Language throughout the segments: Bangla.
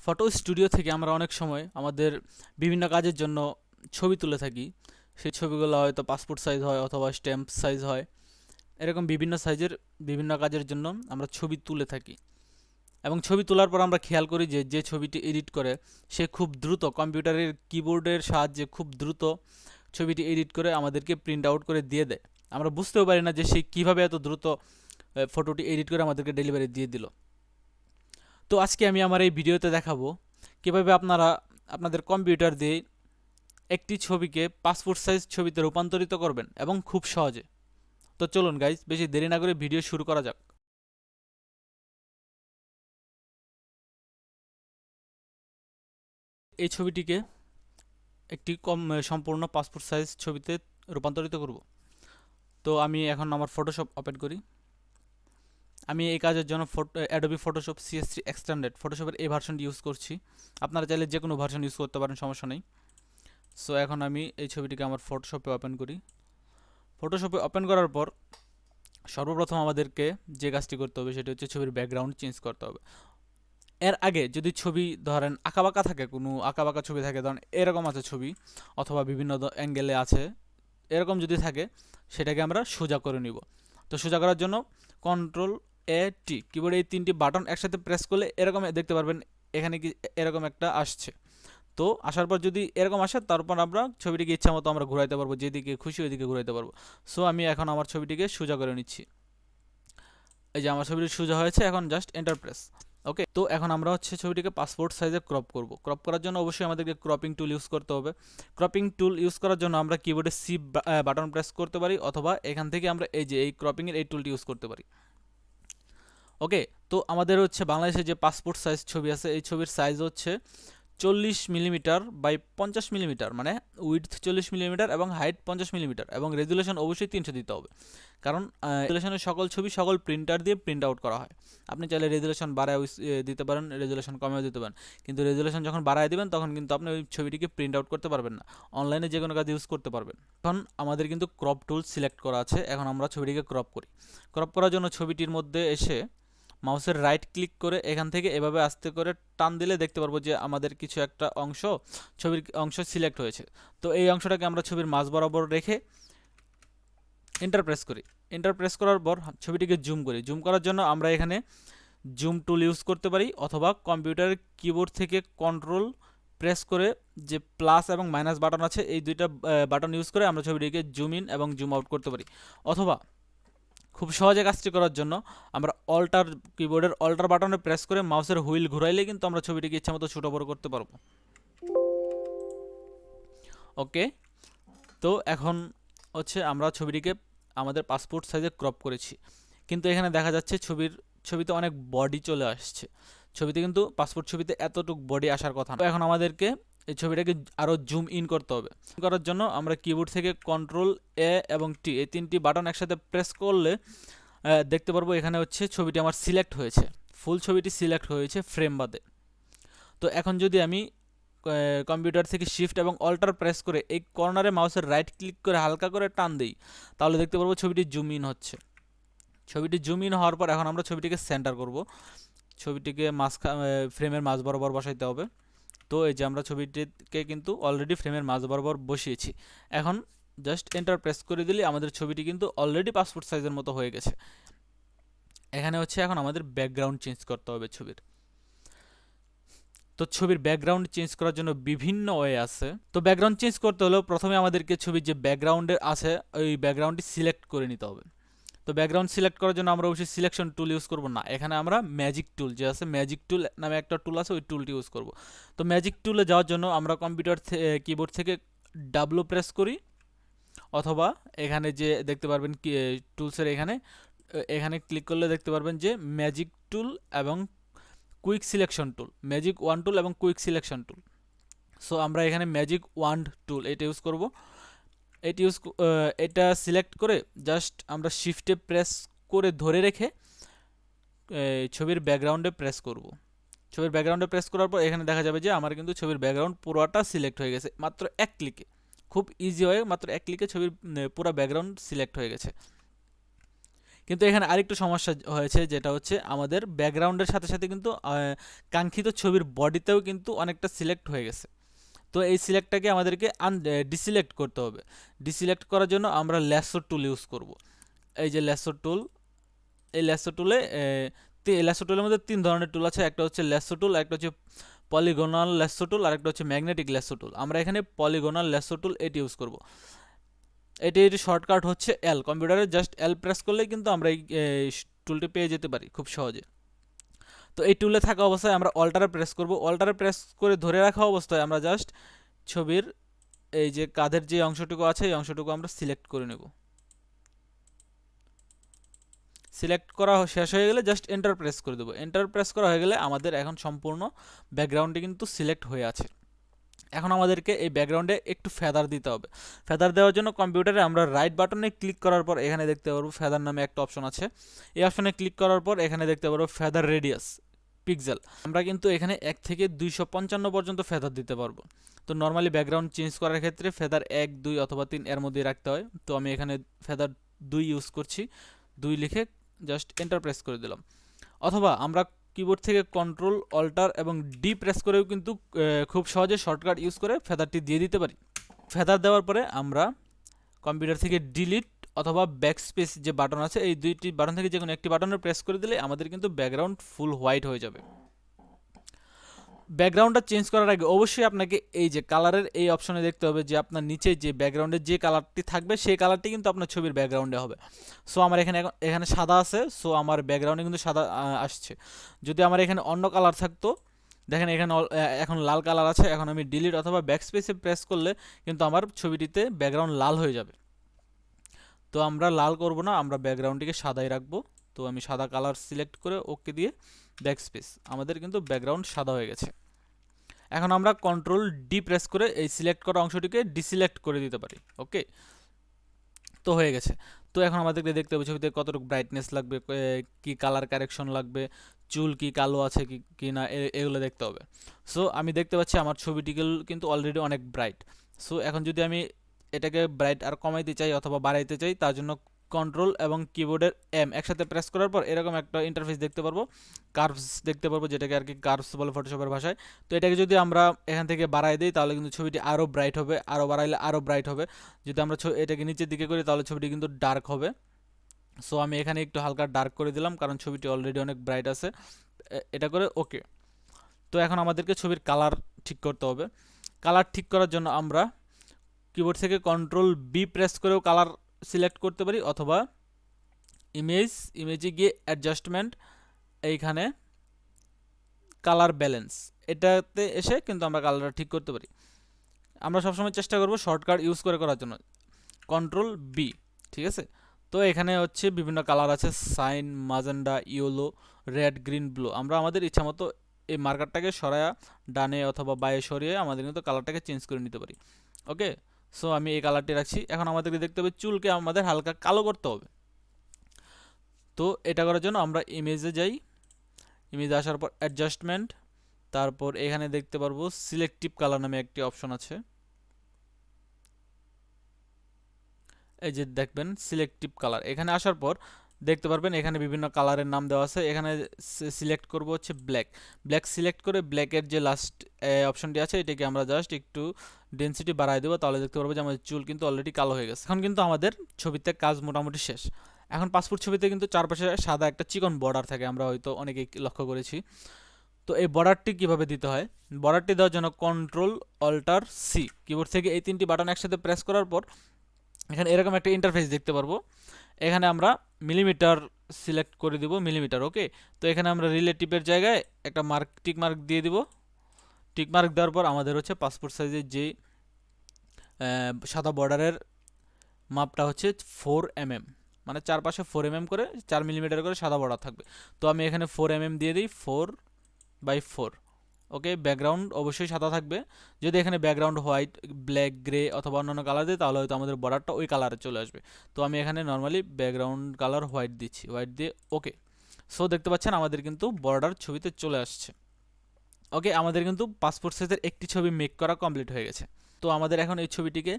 ফটো স্টুডিও থেকে আমরা অনেক সময় আমাদের বিভিন্ন কাজের জন্য ছবি তুলে থাকি। সেই ছবিগুলো হয়তো পাসপোর্ট সাইজ হয় অথবা স্ট্যাম্প সাইজ হয়, এরকম বিভিন্ন সাইজের বিভিন্ন কাজের জন্য আমরা ছবি তুলে থাকি। এবং ছবি তোলার পর আমরা খেয়াল করি যে যে ছবিটি এডিট করে সে খুব দ্রুত কম্পিউটারের কিবোর্ডের সাহায্যে খুব দ্রুত ছবিটি এডিট করে আমাদেরকে প্রিন্ট আউট করে দিয়ে দেয়। আমরা বুঝতেও পারি না যে সে কীভাবে এত দ্রুত ফটোটি এডিট করে আমাদেরকে ডেলিভারি দিয়ে দিল। তো আজকে আমি আমার এই ভিডিওতে দেখাবো কীভাবে আপনারা আপনাদের কম্পিউটার দিয়ে একটি ছবিকে পাসপোর্ট সাইজ ছবিতে রূপান্তরিত করবেন এবং খুব সহজে। তো চলুন গাইজ, বেশি দেরি না করে ভিডিও শুরু করা যাক। এই ছবিটিকে একটি সম্পূর্ণ পাসপোর্ট সাইজ ছবিতে রূপান্তরিত করব। তো আমি এখন আমার ফটোশপ ওপেন করি। আমি এই কাজের জন্য অ্যাডোবি ফটোশপ CS3 এক্সটেন্ডেড ফটোশপের এই ভার্সনটি ইউজ করছি। আপনারা চাইলে যে কোনো ভার্সন ইউজ করতে পারেন, সমস্যা নেই। সো এখন আমি এই ছবিটিকে আমার ফটোশপে ওপেন করি। ফটোশপে ওপেন করার পর সর্বপ্রথম আমাদেরকে যে কাজটি করতে হবে সেটি হচ্ছে ছবির ব্যাকগ্রাউন্ড চেঞ্জ করতে হবে। এর আগে যদি ছবি ধরেন আঁকাবাঁকা থাকে, কোনো আঁকাবাঁকা ছবি থাকে, ধরেন এরকম আছে ছবি অথবা বিভিন্ন অ্যাঙ্গেলে আছে, এরকম যদি থাকে সেটাকে আমরা সোজা করে নিব। তো সোজা করার জন্য Ctrl+A+T কিবোর্ডে এই তিনটি বাটন একসাথে প্রেস করলে এরকম দেখতে পারবেন এখানে কি এরকম একটা আসছে। তো আসার পর যদি এরকম আসে তারপর আমরা ছবিটিকে ইচ্ছা মতো আমরা ঘুরাইতে পারবো, যেদিকে খুশি ওইদিকে ঘুরাইতে পারবো। সো আমি এখন আমার ছবিটিকে সোজা করে নিচ্ছি। এই যে আমার ছবিটি সোজা হয়েছে, এখন জাস্ট এন্টার প্রেস। ওকে, তো এখন আমরা হচ্ছে ছবিটিকে পাসপোর্ট সাইজে ক্রপ করব। ক্রপ করার জন্য অবশ্যই আমাদেরকে ক্রপিং টুল ইউজ করতে হবে। ক্রপিং টুল ইউজ করার জন্য আমরা কিবোর্ডে সি বাটন প্রেস করতে পারি অথবা এখান থেকে আমরা এই যে এই ক্রপিংয়ের এই টুলটি ইউজ করতে পারি। ওকে, তো আমাদের হচ্ছে বাংলাদেশে যে পাসপোর্ট সাইজ ছবি আছে এই ছবির সাইজ হচ্ছে 40 মিলিমিটার বাই 50 মিলিমিটার, মানে উইডথ 40 মিলিমিটার এবং হাইট 50 মিলিমিটার, এবং রেজুলেশন অবশ্যই 300 দিতে হবে, কারণ রেজুলেশনের সকল ছবি সকল প্রিন্টার দিয়ে প্রিন্ট আউট করা হয়। আপনি চাইলে রেজুলেশন বাড়ায় দিতে পারেন, রেজুলেশন কমেও দিতে পারেন, কিন্তু রেজুলেশন যখন বাড়ায় দিবেন তখন কিন্তু আপনি ওই ছবিটিকে প্রিন্ট আউট করতে পারবেন না, অনলাইনে যে কোনো কাজ ইউজ করতে পারবেন। এখন আমাদের কিন্তু ক্রপ টুল সিলেক্ট করা আছে, এখন আমরা ছবিটিকে ক্রপ করি। ক্রপ করার জন্য ছবিটির মধ্যে এসে মাউসের রাইট ক্লিক করে এখান থেকে এভাবে আস্তে করে টান দিলে দেখতে পারবো যে আমাদের কিছু একটা ছবির অংশ সিলেক্ট হয়েছে। তো এই অংশটাকে আমরা ছবির মাঝ বরাবর রেখে এন্টার প্রেস করি। এন্টার প্রেস করার পর ছবিটিকে জুম করি। জুম করার জন্য আমরা এখানে জুম টুল ইউজ করতে পারি অথবা কম্পিউটারের কিবোর্ড থেকে কন্ট্রোল প্রেস করে যে প্লাস এবং মাইনাস বাটন আছে এই দুইটা বাটন ইউজ করে আমরা ছবিটিকে জুম ইন এবং জুম আউট করতে পারি। অথবা খুব সহজে কাজটি করার জন্য আমরা কিবোর্ডের অল্টার বাটনে প্রেস করে মাউসের হুইল ঘুরাইলে কিন্তু আমরা ছবিটিকে ইচ্ছামতো ছোটো বড় করতে পারবো। ওকে, তো এখন হচ্ছে আমরা ছবিটিকে আমাদের পাসপোর্ট সাইজে ক্রপ করেছি, কিন্তু এখানে দেখা যাচ্ছে ছবিতে অনেক বডি চলে আসছে। ছবিতে কিন্তু পাসপোর্ট ছবিতে এতটুকু বডি আসার কথা না। তো এখন আমাদেরকে এই ছবিটাকে আরও জুম ইন করতে হবে। করার জন্য আমরা কিবোর্ড থেকে Ctrl+A এবং T এই তিনটি বাটন একসাথে প্রেস করলে দেখতে পারবো এখানে হচ্ছে ছবিটি আমার সিলেক্ট হয়েছে, ফুল ছবিটি সিলেক্ট হয়েছে ফ্রেম বাদে। তো এখন যদি আমি কম্পিউটার থেকে শিফট এবং অল্টার প্রেস করে এই কর্নারে মাউসের রাইট ক্লিক করে হালকা করে টান দিই, তাহলে দেখতে পারবো ছবিটি জুম ইন হচ্ছে। ছবিটি জুম ইন হওয়ার পর এখন আমরা ছবিটিকে সেন্টার করব। ছবিটিকে ফ্রেমের মাঝ বরাবর বসাইতে হবে। তো এই যে আমরা ছবিটিকে কিন্তু অলরেডি ফ্রেমের মাঝ বরাবর বসিয়েছি। এখন জাস্ট এন্টার প্রেস করে দিলে আমাদের ছবিটি কিন্তু অলরেডি পাসপোর্ট সাইজের মতো হয়ে গেছে। এখানে হচ্ছে এখন আমাদের ব্যাকগ্রাউন্ড চেঞ্জ করতে হবে ছবির। তো ছবির ব্যাকগ্রাউন্ড চেঞ্জ করার জন্য বিভিন্ন ওয়ে আছে। তো ব্যাকগ্রাউন্ড চেঞ্জ করতে হলেও প্রথমে আমাদেরকে ছবির যে ব্যাকগ্রাউন্ডে আছে ওই ব্যাকগ্রাউন্ডটি সিলেক্ট করে নিতে হবে। তো ব্যাকগ্রাউন্ড সিলেক্ট করার জন্য আমরা অবশ্যই সিলেকশন টুল ইউজ করব না, এখানে আমরা ম্যাজিক টুল যে আছে, ম্যাজিক টুল নামে একটা টুল আছে, ওই টুলটি ইউজ করব। তো ম্যাজিক টুলে যাওয়ার জন্য আমরা কম্পিউটার কিবোর্ড থেকে ডাব্লু প্রেস করি, অথবা এখানে যে দেখতে পারবেন কি টুলসের এখানে ক্লিক করলে দেখতে পারবেন যে ম্যাজিক টুল এবং quick selection tool, magic wand tool এবং কুইক সিলেকশন টুল। সো আমরা এখানে ম্যাজিক ওয়ান টুল এটা ইউজ করব। এটা সিলেক্ট করে জাস্ট আমরা শিফটে প্রেস করে ধরে রেখে ছবির ব্যাকগ্রাউন্ডে প্রেস করব। ছবির ব্যাকগ্রাউন্ডে প্রেস করার পর এখানে দেখা যাবে যে আমার কিন্তু ছবির ব্যাকগ্রাউন্ড পুরোটা সিলেক্ট হয়ে গেছে মাত্র এক ক্লিকে। খুব ইজি হয়ে মাত্র এক ক্লিকে ছবির পুরো ব্যাকগ্রাউন্ড সিলেক্ট হয়ে গেছে। কিন্তু এখানে আরেকটু সমস্যা হয়েছে, যেটা হচ্ছে আমাদের ব্যাকগ্রাউন্ডের সাথে সাথে কিন্তু কাঙ্ক্ষিত ছবির বডিতেও কিন্তু অনেকটা সিলেক্ট হয়ে গেছে। তো এই সিলেক্টটাকে আমাদেরকে ডিসিলেক্ট করতে হবে। ডিসিলেক্ট করার জন্য আমরা ল্যাসো টুল ইউজ করব। এই যে ল্যাসো টুল, এই ল্যাসো টুলে ল্যাসো টুলের মধ্যে 3 ধরনের টুল আছে। একটা হচ্ছে ল্যাসো টুল, একটা হচ্ছে পলিগোনাল ল্যাসো টুল, আর একটা হচ্ছে ম্যাগনেটিক ল্যাসো টুল। আমরা এখানে পলিগোনাল ল্যাসো টুল এটি ইউজ করব। এটি শর্টকাট হচ্ছে এল। কম্পিউটারে জাস্ট এল প্রেস করলেই কিন্তু আমরা এই টুলটি পেয়ে যেতে পারি খুব সহজে। তো এই টুলে থাকা অবস্থায় আমরা অল্টারে প্রেস করব। অল্টারে প্রেস করে ধরে রাখা অবস্থায় আমরা জাস্ট ছবির এই যে কাঁধের যে অংশটুকু আছে এই অংশটুকু আমরা সিলেক্ট করে নেব। সিলেক্ট করা শেষ হয়ে গেলে জাস্ট এন্টার প্রেস করে দেবো। এন্টার প্রেস করা হয়ে গেলে আমাদের এখন সম্পূর্ণ ব্যাকগ্রাউন্ডটি কিন্তু সিলেক্ট হয়ে আছে। এখন আমাদেরকে এই ব্যাকগ্রাউন্ডে একটু ফেদার দিতে হবে। ফেদার দেওয়ার জন্য কম্পিউটারে আমরা রাইট বাটনে ক্লিক করার পর এখানে দেখতে পারবো ফেদার নামে একটা অপশন আছে। এই অপশনে ক্লিক করার পর এখানে দেখতে পারবো ফেদার রেডিয়াস পিক্সেল। আমরা কিন্তু এখানে 1 থেকে 255 পর্যন্ত ফেদার দিতে পারবো। তো নর্মালি ব্যাকগ্রাউন্ড চেঞ্জ করার ক্ষেত্রে ফেদার 1, 2 অথবা 3 এর মধ্যে রাখতে হয়। তো আমি এখানে ফেদার 2 ইউজ করছি। 2 লিখে জাস্ট এন্টার প্রেস করে দিলাম। অথবা আমরা কিবোর্ড থেকে কন্ট্রোল অল্টার এবং ডি প্রেস করেও কিন্তু খুব সহজে শর্টকাট ইউজ করে ফেদারটি দিয়ে দিতে পারি। ফেদার দেওয়ার পরে আমরা কম্পিউটার থেকে ডিলিট অথবা ব্যাকস্পেস যে বাটন আছে এই দুইটি বাটন থেকে যে কোনো একটি বাটনে প্রেস করে দিলে আমাদের কিন্তু ব্যাকগ্রাউন্ড ফুল হোয়াইট হয়ে যাবে। ব্যাকগ্রাউন্ডটা চেঞ্জ করার আগে অবশ্যই আপনাকে এই যে কালারের এই অপশনে দেখতে হবে যে আপনার নিচে যে ব্যাকগ্রাউন্ডের যে কালারটি থাকবে সেই কালারটি কিন্তু আপনার ছবির ব্যাকগ্রাউন্ডে হবে। সো আমার এখানে সাদা আছে, সো আমার ব্যাকগ্রাউন্ডে কিন্তু সাদা আসছে। যদি আমার এখানে অন্য কালার থাকতো, দেখেন এখানে এখন লাল কালার আছে। এখন আমি ডিলিট অথবা ব্যাকস্পেসে প্রেস করলে কিন্তু আমার ছবিটিতে ব্যাকগ্রাউন্ড লাল হয়ে যাবে। তো আমরা লাল করব না, আমরা ব্যাকগ্রাউন্ডটিকে সাদাই রাখবো। তো আমি সাদা কালার সিলেক্ট করে ওকে দিয়ে ব্যাকস্পেস, আমাদের কিন্তু ব্যাকগ্রাউন্ড সাদা হয়ে গেছে। এখন আমরা কন্ট্রোল ডি প্রেস করে এই সিলেক্ট করা অংশটিকে ডিসিলেক্ট করে দিতে পারি। ওকে, তো হয়ে গেছে। তো এখন আমাদেরকে দেখতে হবে ছবিতে কতটুকু ব্রাইটনেস লাগবে, কি কালার কারেকশন লাগবে, চুল কি কালো আছে কি না, এগুলো দেখতে হবে। সো আমি দেখতে পাচ্ছি আমার ছবিটিকে কিন্তু অলরেডি অনেক ব্রাইট। সো এখন যদি আমি এটাকে ব্রাইট আর কমাইতে চাই অথবা বাড়াইতে চাই, তার জন্য কন্ট্রোল এবং কিবোর্ডের এম একসাথে প্রেস করার পর এরকম একটা ইন্টারফেস দেখতে পারবো, কার্ভস দেখতে পারবো, যেটাকে আর কি কার্ভস বলে ফটোশপের ভাষায়। তো এটাকে যদি আমরা এখান থেকে বাড়াই দিই তাহলে কিন্তু ছবিটি আরও ব্রাইট হবে, আরও বাড়াইলে আরও ব্রাইট হবে। যদি আমরা এটাকে নিচের দিকে করি তাহলে ছবিটি কিন্তু ডার্ক হবে। সো আমি এখানে একটু হালকা ডার্ক করে দিলাম কারণ ছবিটি অলরেডি অনেক ব্রাইট আছে। এটা করে ওকে। তো এখন আমাদেরকে ছবির কালার ঠিক করতে হবে। কালার ঠিক করার জন্য আমরা কিবোর্ড থেকে কন্ট্রোল বি প্রেস করেও কালার সিলেক্ট করতে পারি, অথবা ইমেজে গিয়ে অ্যাডজাস্টমেন্ট, এইখানে কালার ব্যালেন্স, এটাতে এসে কিন্তু আমরা কালারটা ঠিক করতে পারি। আমরা সবসময় চেষ্টা করব শর্টকাট ইউজ করে করার জন্য। কন্ট্রোল বি, ঠিক আছে। তো এখানে হচ্ছে বিভিন্ন কালার আছে, cyan, magenta, yellow, red, green, blue. আমরা আমাদের ইচ্ছা মতো এই মার্কারটাকে সরায়া ডানে অথবা বায়ে সরিয়ে আমাদের কিন্তু কালারটাকে চেঞ্জ করে নিতে পারি। ওকে, সো আমি এই কালারটি রাখছি। এখন আমাদেরকে দেখতে হবে চুলকে আমাদের হালকা কালো করতে হবে। তো এটা করার জন্য আমরা ইমেজে যাই, ইমেজে আসার পর অ্যাডজাস্টমেন্ট, তারপর এখানে দেখতে পারবো সিলেক্টিভ কালার নামে একটি অপশন আছে। এই যে দেখবেন সিলেক্টিভ কালার, এখানে আসার পর দেখতে পারবেন এখানে বিভিন্ন কালারের নাম দেওয়া আছে। এখানে সিলেক্ট করব হচ্ছে ব্ল্যাক। ব্ল্যাক সিলেক্ট করে ব্ল্যাকের যে লাস্ট অপশনটি আছে এটাকে আমরা জাস্ট একটু ডেনসিটি বাড়াই দেবো, তাহলে দেখতে পারবো যে আমাদের চুল কিন্তু অলরেডি কালো হয়ে গেছে। এখন কিন্তু আমাদের ছবিতে কাজ মোটামুটি শেষ। এখন পাসপোর্ট ছবিতে কিন্তু চারপাশে সাদা একটা চিকন বর্ডার থাকে, আমরা হয়তো অনেকেই লক্ষ্য করেছি। তো এই বর্ডারটি কিভাবে দিতে হয়, বর্ডারটি দেওয়ার জন্য কন্ট্রোল অল্টার সি, কিবোর্ড থেকে এই 3টি বাটন একসাথে প্রেস করার পর এখানে এরকম একটা ইন্টারফেস দেখতে পারবো। এখানে আমরা মিলিমিটার সিলেক্ট করে দিব, মিলিমিটার। ওকে, তো এখানে আমরা রিলেটিভের জায়গায় একটা টিক মার্ক দিয়ে দিব। টিক মার্ক দেওয়ার পর আমাদের হচ্ছে পাসপোর্ট সাইজের যে সাদা বর্ডারের মাপটা হচ্ছে 4 mm, মানে চারপাশে 4 mm করে 4 মিলিমিটার করে সাদা বর্ডার থাকবে। তো আমি এখানে 4 mm দিয়ে দিই, 4/4। ওকে, ব্যাকগ্রাউন্ড অবশ্যই সাদা থাকবে। যদি এখানে ব্যাকগ্রাউন্ড হোয়াইট, ব্ল্যাক, গ্রে অথবা অন্যান্য কালার দিই তাহলে হয়তো আমাদের বর্ডারটা ওই কালারে চলে আসবে। তো আমি এখানে নর্মালি ব্যাকগ্রাউন্ড কালার হোয়াইট দিচ্ছি, হোয়াইট দিয়ে ওকে। সো দেখতে পাচ্ছেন আমাদের কিন্তু বর্ডার ছবিতে চলে আসছে। ওকে, আমাদের কিন্তু পাসপোর্ট সাইজের একটি ছবি মেক করা কমপ্লিট হয়ে গেছে। তো আমাদের এখন এই ছবিটিকে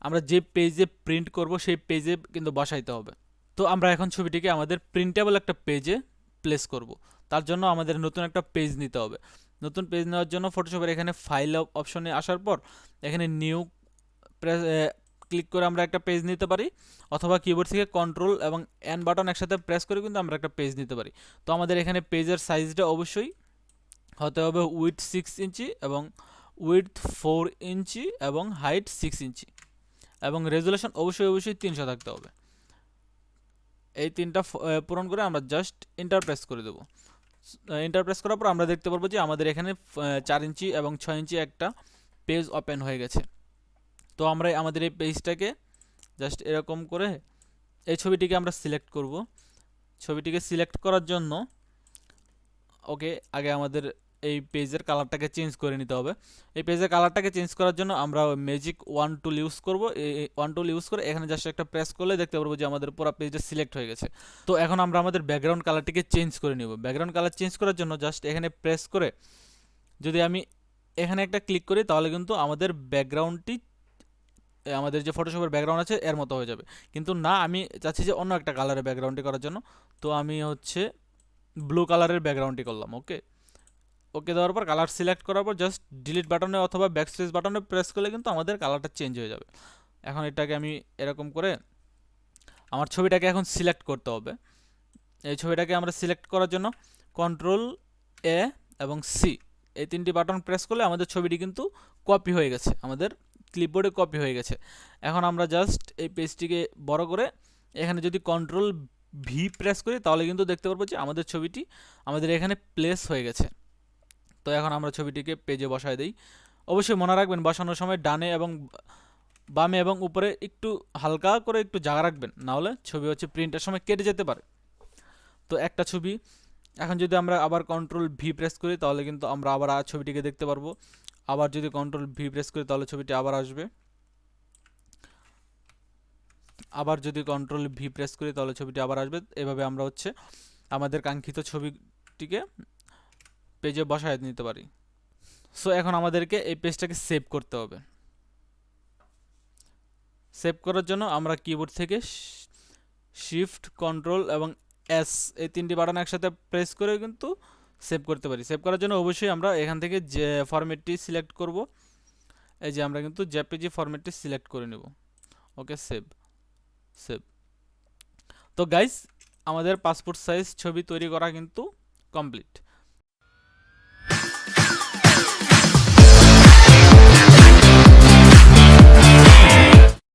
আমরা যে পেজে প্রিন্ট করব সেই পেজে কিন্তু বসাইতে হবে। তো আমরা এখন ছবিটিকে আমাদের প্রিন্টেবল একটা পেজে প্লেস করব। তার জন্য আমাদের নতুন একটা পেজ নিতে হবে। নতুন পেজ নেওয়ার জন্য ফটোশপের এখানে ফাইল অপশনে আসার পর এখানে নিউ প্রেস ক্লিক করে আমরা একটা পেজ নিতে পারি, অথবা কিবোর্ড থেকে কন্ট্রোল এবং এন বাটন একসাথে প্রেস করে কিন্তু আমরা একটা পেজ নিতে পারি। তো আমাদের এখানে পেজের সাইজটা অবশ্যই হতে হবে উইথ 6 ইঞ্চি এবং উইথ 4 ইঞ্চি এবং হাইট 6 ইঞ্চি এবং রেজুলেশন অবশ্যই 300 থাকতে হবে। এই তিনটা পূরণ করে আমরা জাস্ট এন্টার প্রেস করে দেবো। এন্টার প্রেস করার পর আমরা দেখতে পারবো যে আমাদের এখানে 4 ইঞ্চি এবং 6 ইঞ্চি একটা পেজ ওপেন হয়ে গেছে। তো আমরা আমাদের এই পেজটাকে জাস্ট এরকম করে এই ছবিটিকে আমরা সিলেক্ট করব। ছবিটিকে সিলেক্ট করার জন্য ওকে আগে আমাদের এই পেজের কালারটাকে চেঞ্জ করে নিতে হবে। এই পেজের কালারটাকে চেঞ্জ করার জন্য আমরা ম্যাজিক ওয়ান টুল ইউজ করব। এই ওয়ান টুল ইউজ করে এখানে জাস্ট একটা প্রেস করলে দেখতে পারবো যে আমাদের পুরো পেজটা সিলেক্ট হয়ে গেছে। তো এখন আমরা আমাদের ব্যাকগ্রাউন্ড কালারটিকে চেঞ্জ করে নিব। ব্যাকগ্রাউন্ড কালার চেঞ্জ করার জন্য জাস্ট এখানে প্রেস করে যদি আমি এখানে একটা ক্লিক করি তাহলে কিন্তু আমাদের ব্যাকগ্রাউন্ডটি আমাদের যে ফটোশপের ব্যাকগ্রাউন্ড আছে এর মতো হয়ে যাবে। কিন্তু না, আমি চাচ্ছি যে অন্য একটা কালারের ব্যাকগ্রাউন্ডটি করার জন্য। তো আমি হচ্ছে ব্লু কালারের ব্যাকগ্রাউন্ডটি করলাম। ওকে ওকে দেওয়ার পর কালার সিলেক্ট করার পর জাস্ট ডিলিট বাটনে অথবা ব্যাকস্পেস বাটনে প্রেস করলে কিন্তু আমাদের কালারটা চেঞ্জ হয়ে যাবে। এখন এটাকে আমি এরকম করে আমার ছবিটাকে এখন সিলেক্ট করতে হবে। এই ছবিটাকে আমরা সিলেক্ট করার জন্য কন্ট্রোল এ এবং সি এই তিনটি বাটন প্রেস করলে আমাদের ছবিটি কিন্তু কপি হয়ে গেছে, আমাদের ক্লিপবোর্ডে কপি হয়ে গেছে। এখন আমরা জাস্ট এই পেজটিকে বড় করে এখানে যদি কন্ট্রোল ভি প্রেস করি তাহলে কিন্তু দেখতে পারবো যে আমাদের ছবিটি আমাদের এখানে প্লেস হয়ে গেছে। তো এখন আমরা ছবিটিকে পেজে বসায় দিই। অবশ্যই মনে রাখবেন বসানোর সময় ডানে এবং বামে এবং উপরে একটু হালকা করে একটু জায়গা রাখবেন, নাহলে ছবি হচ্ছে প্রিন্টের সময় কেটে যেতে পারে। তো একটা ছবি এখন যদি আমরা আবার কন্ট্রোল ভি প্রেস করি তাহলে কিন্তু আমরা আবার ছবিটিকে দেখতে পারবো। আবার যদি কন্ট্রোল ভি প্রেস করি তাহলে ছবিটি আবার আসবে। আবার যদি কন্ট্রোল ভি প্রেস করি তাহলে ছবিটি আবার আসবে। এভাবে আমরা হচ্ছে আমাদের কাঙ্ক্ষিত ছবিটিকে পেজে বসায় নিতে পারি। সো এখন আমাদেরকে এই পেজটাকে সেভ করতে হবে। সেভ করার জন্য আমরা কিবোর্ড থেকে শিফট কন্ট্রোল এবং এস এই তিনটি বাটন একসাথে প্রেস করে কিন্তু সেভ করতে পারি। সেভ করার জন্য অবশ্যই আমরা এখান থেকে যে ফরম্যাটটি সিলেক্ট করব, এই যে আমরা কিন্তু জেপিজি ফরম্যাটটি সিলেক্ট করে নেব। Okay save save. তো গাইস আমাদের পাসপোর্ট সাইজ ছবি তৈরি করা কিন্তু কমপ্লিট।